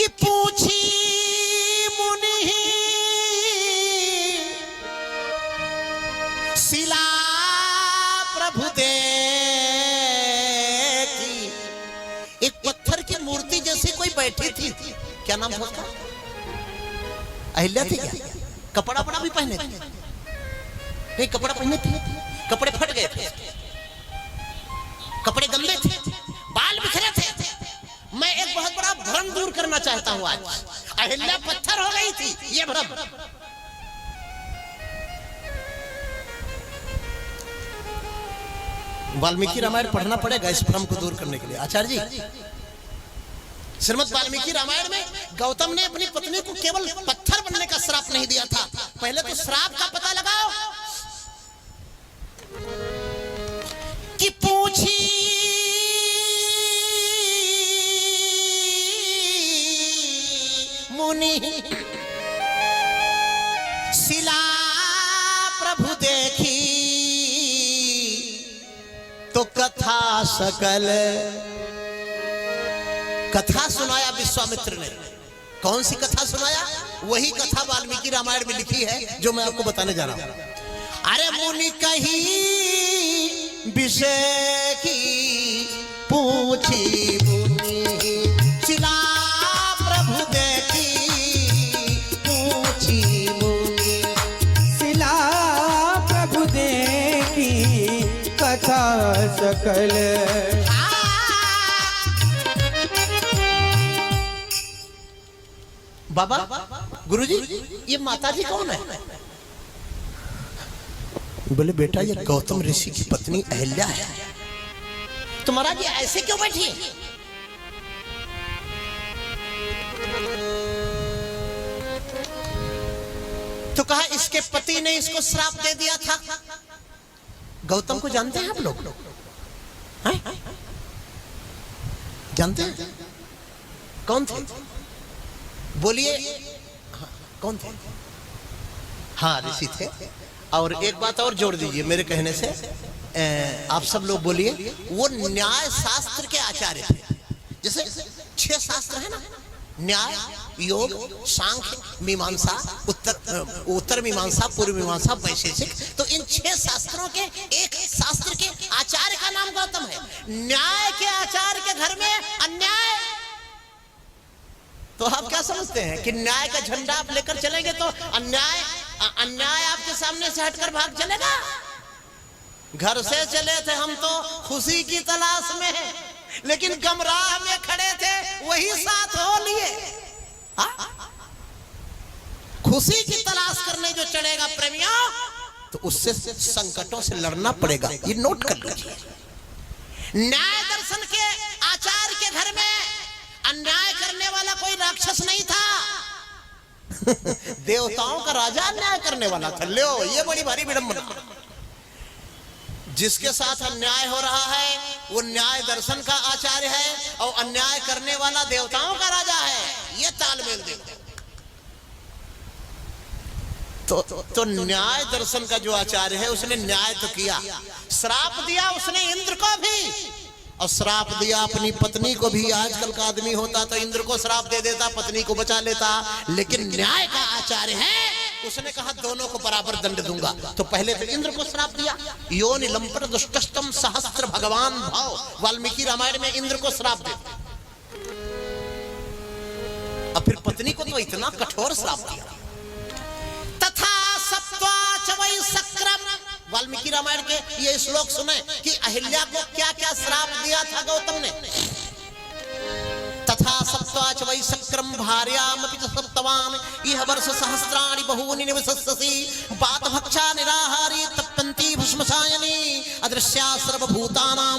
कि पूछी मुनि शिला प्रभु दे की। एक पत्थर की मूर्ति जैसी कोई बैठी थी, क्या नाम था उसका? अहिल्या थी क्या? कपड़ा बड़ा भी पहने थे? नहीं, कपड़ा पहने थे, कपड़े फट गए थे, कपड़े गंदे थे, बाल बिखरे थे। मैं एक बहुत बड़ा भ्रम दूर करना चाहता हूं आज। अहिल्या पत्थर हो गई थी, ये भ्रम। वाल्मीकि रामायण पढ़ना पड़ेगा इस भ्रम को दूर करने के लिए। आचार्य जी, श्रीमद् वाल्मीकि रामायण में गौतम ने अपनी पत्नी को केवल पत्थर बनने का श्राप नहीं दिया था। पहले तो श्राप का पता लगाओ कि पूछी मुनि शिला प्रभु देखी तो कथा सकल। कथा सुनाया विश्वामित्र ने। कौन सी कथा सुनाया? वही कथा वाल्मीकि रामायण में लिखी है जो मैं आपको बताने जा रहा हूं। अरे मुनि कही विषय की पूछी मुनि शिला प्रभु देखी। पूछी मुनि शिला प्रभु देखी कथा सकल। बाबा, गुरुजी, ये माताजी कौन है? बोले बेटा, ये गौतम ऋषि की पत्नी अहिल्या है। तो महाराज ये ऐसे क्यों बैठी है? तो कहा इसके पति ने इसको श्राप दे दिया था। गौतम को जानते हैं आप लोग? जानते हैं? कौन थे? बोलिए। कौन थे? हाँ, ऋषि थे। और एक बात और जोड़ दीजिए मेरे कहने से, आप सब लोग बोलिए, वो न्याय शास्त्र के आचार्य थे। जैसे 6 शास्त्र है ना, न्याय, योग, सांख्य, मीमांसा, उत्तर मीमांसा, पूर्व मीमांसा, वैशेषिक। तो इन 6 शास्त्रों के एक शास्त्र के आचार्य का नाम गौतम है। न्याय के आचार्य के घर में अन्याय। तो आप क्या समझते हैं कि न्याय का झंडा आप लेकर चलेंगे तो अन्याय आपके सामने से हटकर भाग चलेगा? घर से चले थे हम तो खुशी की तलाश में, लेकिन गमराह में खड़े थे, वही साथ हो लिए। खुशी की तलाश करने जो चढ़ेगा प्रेमियों, तो उससे संकटों से लड़ना पड़ेगा। ये नोट कर लीजिए। न्याय दर्शन के आचार्य के घर में अन्याय करने वाला कोई राक्षस नहीं था। देवताओं का राजा अन्याय करने वाला था। लो, ये बड़ी भारी विडंबना। जिसके साथ अन्याय हो रहा है वो न्याय दर्शन का आचार्य है, और अन्याय करने वाला देवताओं का राजा है। ये तालमेल देखो। तो न्याय दर्शन का जो आचार्य है उसने न्याय तो किया, श्राप दिया उसने इंद्र को भी, और श्राप दिया अपनी पत्नी को भी। आजकल का आदमी होता तो इंद्र को श्राप दे देता, पत्नी को बचा लेता। लेकिन न्याय का आचार्य है, उसने कहा दोनों को बराबर दंड दूंगा। तो पहले तो इंद्र को श्राप दिया, योनि लंपर दुष्टस्तम सहस्त्र भगवान भाव। वाल्मीकि रामायण में इंद्र को श्राप दे, और फिर पत्नी को तो इतना कठोर श्राप दिया। तथा सत्वाच वै सक्राम। वाल्मीकि रामायण के ये श्लोक सुने कि अहिल्या को क्या क्या श्राप दिया था गौतम ने। तथा सप्ताच वै सक्रम भार्यामपि च सप्तवान इह वर्ष सहस्राणि बहूनि निवसस्सि पात भक्षा निराहारी तप्तन्ति भस्मसायनी अदृश्या सर्वभूतानां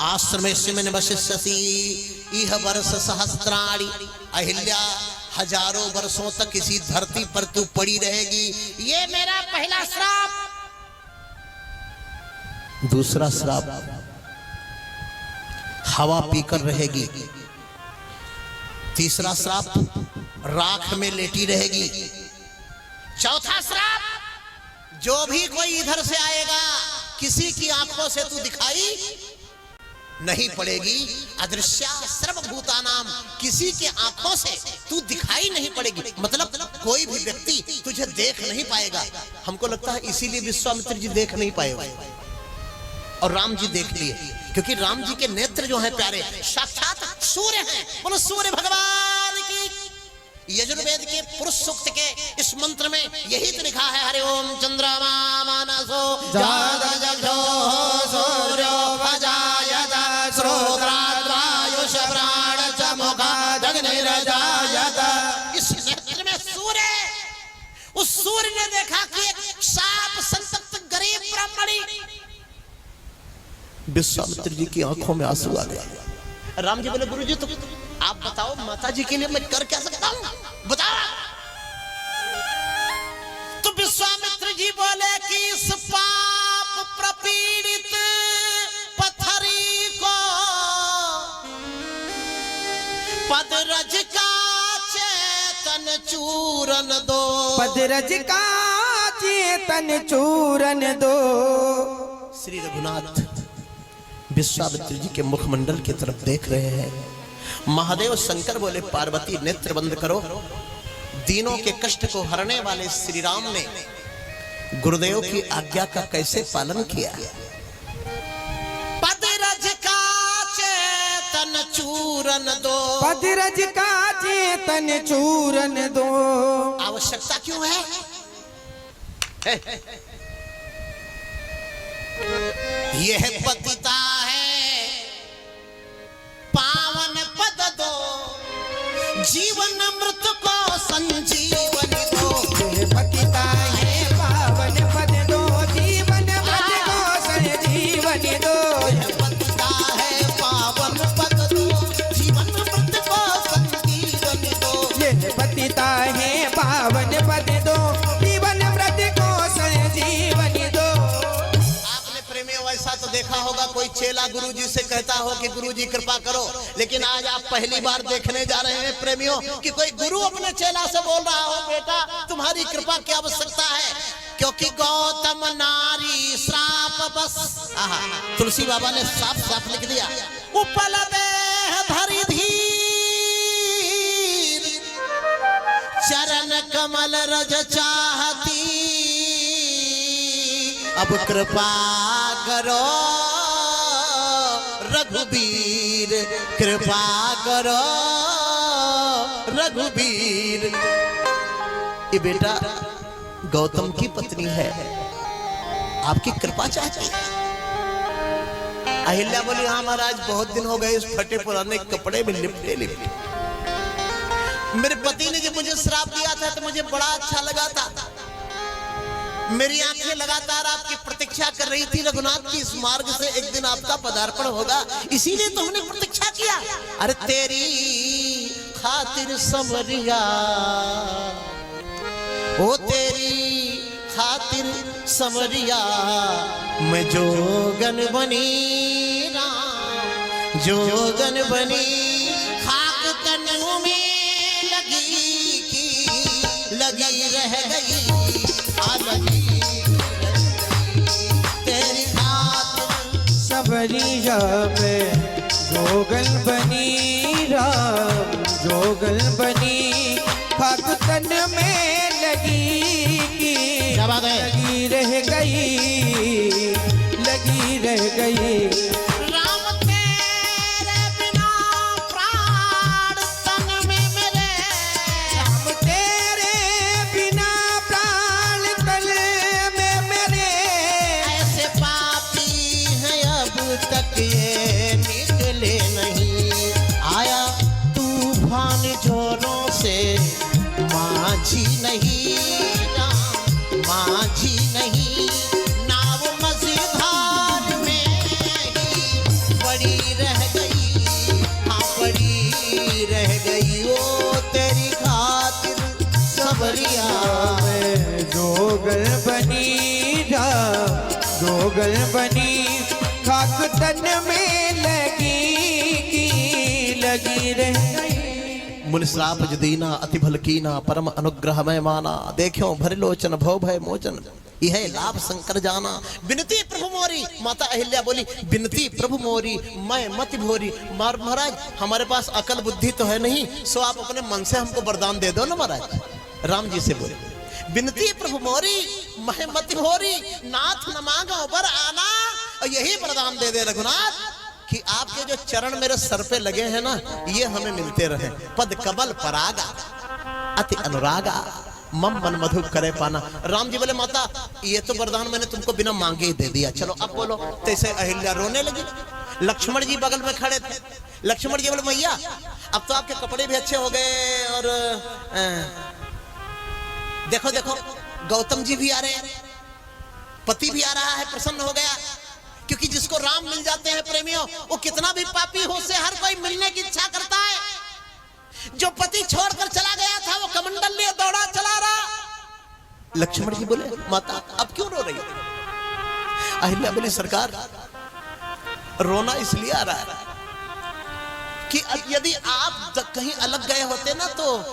आश्रमेस्मिन् निवसिष्यसि इह वर्ष सहस्राणि। अहिल्या, हजारों वर्षों तक इसी धरती पर तू पड़ी रहेगी। ये मेरा पहला श्राप। दूसरा श्राप, हवा पीकर रहेगी। तीसरा श्राप, राख में लेटी रहेगी। चौथा श्राप, जो भी कोई इधर से आएगा किसी की आंखों से तू दिखाई नहीं पड़ेगी। अदृश्या सर्वभूतानाम, किसी के आंखों से तू दिखाई नहीं पड़ेगी, मतलब कोई भी व्यक्ति तुझे देख नहीं पाएगा। हमको लगता है इसीलिए विश्वामित्र जी देख नहीं पाए और राम जी देख लिए, क्योंकि राम जी के नेत्र जो हैं प्यारे साक्षात सूर्य हैं। बोलो सूर्य भगवान की। यजुर्वेद के पुरुष सूक्त के इस मंत्र में यही तो लिखा है, हरि ओम चंद्रमा मानसो जातजो सूर्यो भजायत श्रोत्राद्वायुष प्राण च मुखादग्निरजायत। इस नेत्र में सूर्य, उस सूर्य ने देखा कि एक साप संतप्त गरीब ब्राह्मणी। विश्वामित्र जी की आंखों में आंसू आ गए। राम जी बोले गुरु जी तो आप बताओ माता जी के लिए मैं कर क्या सकता हूं, बताओ। तो विश्वामित्र जी बोले कि इस पाप प्रपीड़ित पत्थरी को पदरज का चेतन चूरन दो, पदरज का चेतन चूरन दो। श्री रघुनाथ विश्वामित्र जी के मुखमंडल की तरफ देख रहे हैं। महादेव शंकर बोले पार्वती नेत्र बंद करो। दीनों के कष्ट को हरने वाले श्री राम ने गुरुदेव की आज्ञा का कैसे पालन किया। पदरज का चेतन चूरन दो, पदरज का चेतन चूरन दो। आवश्यकता क्यों है? यह पतिता है पावन पद दो, जीवन मृत को संजीवन दो। यह पतिता है पावन पद दो, जीवन मृत को संजीवन दो। यह पतिता है पावन पद दो, जीवन मृत को संजीवन दो। यह पतिता है पावन पद दो, जीवन मृत को संजीवन दो। ऐसा तो देखा होगा कोई चेला गुरुजी से कहता हो कि गुरुजी कृपा करो, लेकिन आज आप पहली बार देखने जा रहे हैं प्रेमियों कि कोई गुरु अपने चेला से बोल रहा हो बेटा तुम्हारी कृपा की आवश्यकता है, क्योंकि गौतम नारी श्राप बस। तुलसी बाबा ने साफ साफ लिख दिया, उपल देह धरि धीर चरण कमल रज चाहती, अब कृपा करो रघुबीर, कृपा करो रघुबीर। ये बेटा गौतम की पत्नी है, आपकी कृपा चाहती है। अहिल्या बोली हाँ महाराज बहुत दिन हो गए इस फटे पुराने कपड़े में लिपटे लिपटे। मेरे पति ने जब मुझे श्राप दिया था तो मुझे बड़ा अच्छा लगा था, मेरी आंखें लगातार आपकी प्रतीक्षा कर रही थी रघुनाथ की, इस मार्ग से एक दिन आपका पदार्पण होगा, इसीलिए तो हमने प्रतीक्षा किया। अरे तेरी खातिर समरिया, ओ तेरी खातिर समरिया, मैं जोगन बनी राम, जोगन बनी खाक तनु में लगी की लगी रह गई, तेरी खातिर सबरिया में जोगन बनी राम, जोगन बनी खाक तन में लगी की लगी रह गई, लगी रह गई। राम तेरे बिना प्राण तन में मेरे, राम तेरे बिना प्राण तन में मेरे, ऐसे पापी हैं अब तक ये निकले नहीं। आया तूफान जोरों से माझी नहीं राम, माझी नहीं, नाव मझधार में ही पड़ी रह गई, हाँ पड़ी रह गई। ओ तेरी खातिर सबरिया में जोगन बनी राम, जोगन बनी खाक तन में लगी की लगी रह गई। मुनिश्राप जदीना अति भलकीना परम अनुग्रह में माना, देखो भरलोचन भव भय मोचन। यह लाभ शंकर जाना। बिनती प्रभु मोरी, माता अहिल्या बोली बिनती प्रभु मोरी मैं मत भोरी। महाराज हमारे पास अकल बुद्धि तो है नहीं, सो आप अपने मन से हमको वरदान दे दो ना महाराज। राम जी से बोले बिनती प्रभु मोरी मैं मत भोरी, नाथ न मांगो बर आना। और यही वरदान दे दे रघुनाथ कि आपके जो चरण मेरे सर पे लगे हैं ना, ये हमें मिलते रहे। पद कमल परागा अति अनुरागा मम मन मधु करे पाना। राम जी बोले माता ये तो वरदान मैंने तुमको बिना मांगे ही दे दिया, चलो अब बोलो। तैसे अहिल्या रोने लगी। लक्ष्मण जी बगल में खड़े थे। लक्ष्मण जी बोले मैया अब तो आपके कपड़े भी अच्छे हो गए, और देखो देखो गौतम जी भी आ रहे हैं, पति भी आ रहा है, प्रसन्न हो गया। क्योंकि जिसको राम मिल जाते हैं प्रेमियों, वो कितना भी पापी हो से हर कोई मिलने की इच्छा करता है। जो पति छोड़कर चला गया था वो कमंडल लिए दौड़ा चला रहा। लक्ष्मण जी बोले माता अब क्यों रो रही हो? अहिल्या बोली सरकार रोना इसलिए आ रहा है कि यदि आप कहीं अलग गए होते ना तो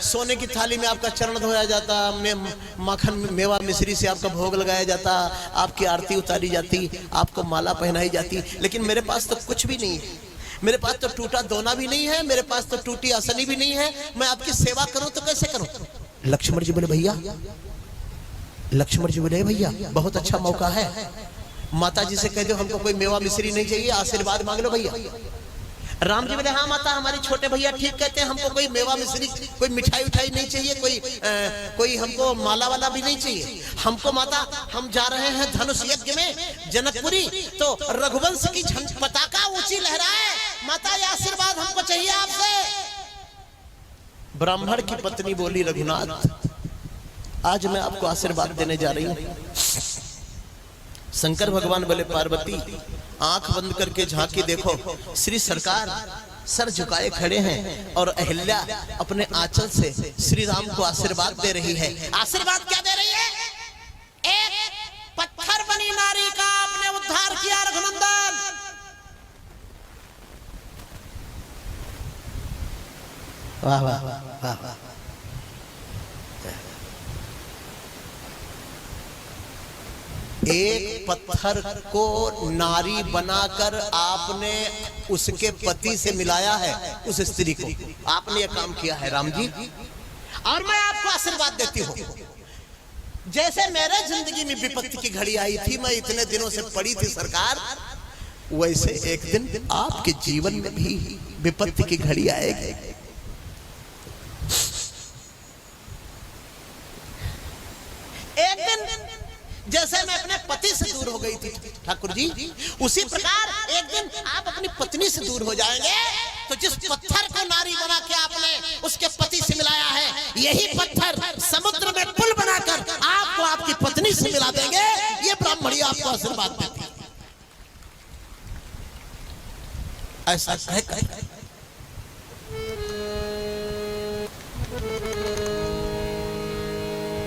सोने की थाली में आपका चरण धोया जाता, माखन मेवा मिश्री से आपका भोग लगाया जाता, आपकी आरती उतारी जाती, आपको माला पहनाई जाती। लेकिन मेरे पास तो कुछ भी नहीं है, मेरे पास तो टूटा दोना भी नहीं है, मेरे पास तो टूटी आसनी भी नहीं है। मैं आपकी सेवा करूं तो कैसे करूं? लक्ष्मण जी बोले भैया, लक्ष्मण जी बोले भैया बहुत अच्छा मौका है, माता जी से कह दो हमको कोई मेवा मिश्री नहीं चाहिए, आशीर्वाद मांग लो भैया। राम जी बोले हाँ माता हमारे छोटे भैया ठीक कहते हैं, हमको कोई मेवा मिश्री कोई मिठाई उठाई नहीं चाहिए, कोई हमको माला वाला भी नहीं चाहिए। हमको माता हम जा रहे हैं धनुष यज्ञ में जनकपुरी, तो रघुवंश की पताका ऊंची लहराए, माता ये आशीर्वाद हमको चाहिए आपसे। ब्राह्मण की पत्नी बोली रघुनाथ आज मैं आपको आशीर्वाद देने जा रही हूँ। शंकर भगवान बोले पार्वती आंख बंद करके झांकी देखो, श्री सरकार सर झुकाए खड़े हैं और अहिल्या अपने आंचल से श्री राम को आशीर्वाद दे रही है। आशीर्वाद क्या दे रही है? एक पत्थर बनी नारी का आपने उद्धार किया रघुनंदन। वाह वाह वाह वाह। एक पत्थर को नारी बनाकर आपने उसके पति से मिलाया है, उस स्त्री को आपने ये काम किया है राम जी। और मैं आपको आशीर्वाद देती हूँ, जैसे मेरे जिंदगी में विपत्ति की घड़ी आई थी, मैं इतने दिनों से पड़ी थी सरकार, वैसे एक दिन आपके जीवन में भी विपत्ति की घड़ी आएगी। एक दिन जैसे मैं अपने पति से दूर हो गई थी ठाकुर जी, उसी प्रकार एक दिन आप अपनी पत्नी से दूर हो जाएंगे। तो जिस पत्थर को नारी बना के आपने उसके पति से मिलाया है, यही पत्थर समुद्र में पुल बनाकर आपको आपकी पत्नी से मिला देंगे। ये ब्राह्मणी आपको आशीर्वाद देती है। ऐसा कह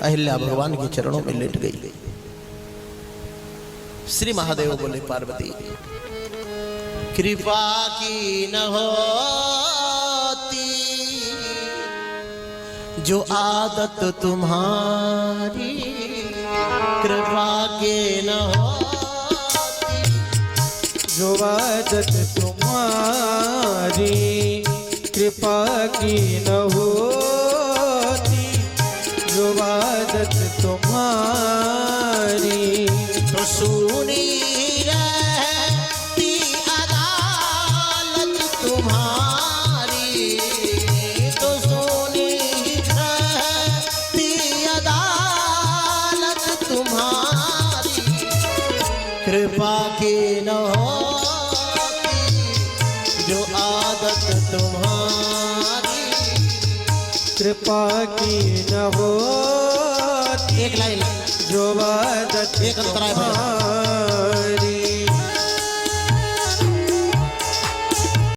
अहिल्या भगवान के चरणों में लेट गई। श्री महादेव बोले पार्वती कृपा की न होती जो आदत तुम्हारी, कृपा के न होती जो आदत तुम्हारी, कृपा की न होती जो आदत तुम्हारी। तो सुनी रहती अदालत तुम्हारी, तो सुनी रहती अदालत तुम्हारी, कृपा की न होती जो आदत तुम्हारी, कृपा की न होती एक लाइन जो आदत एक अंतराय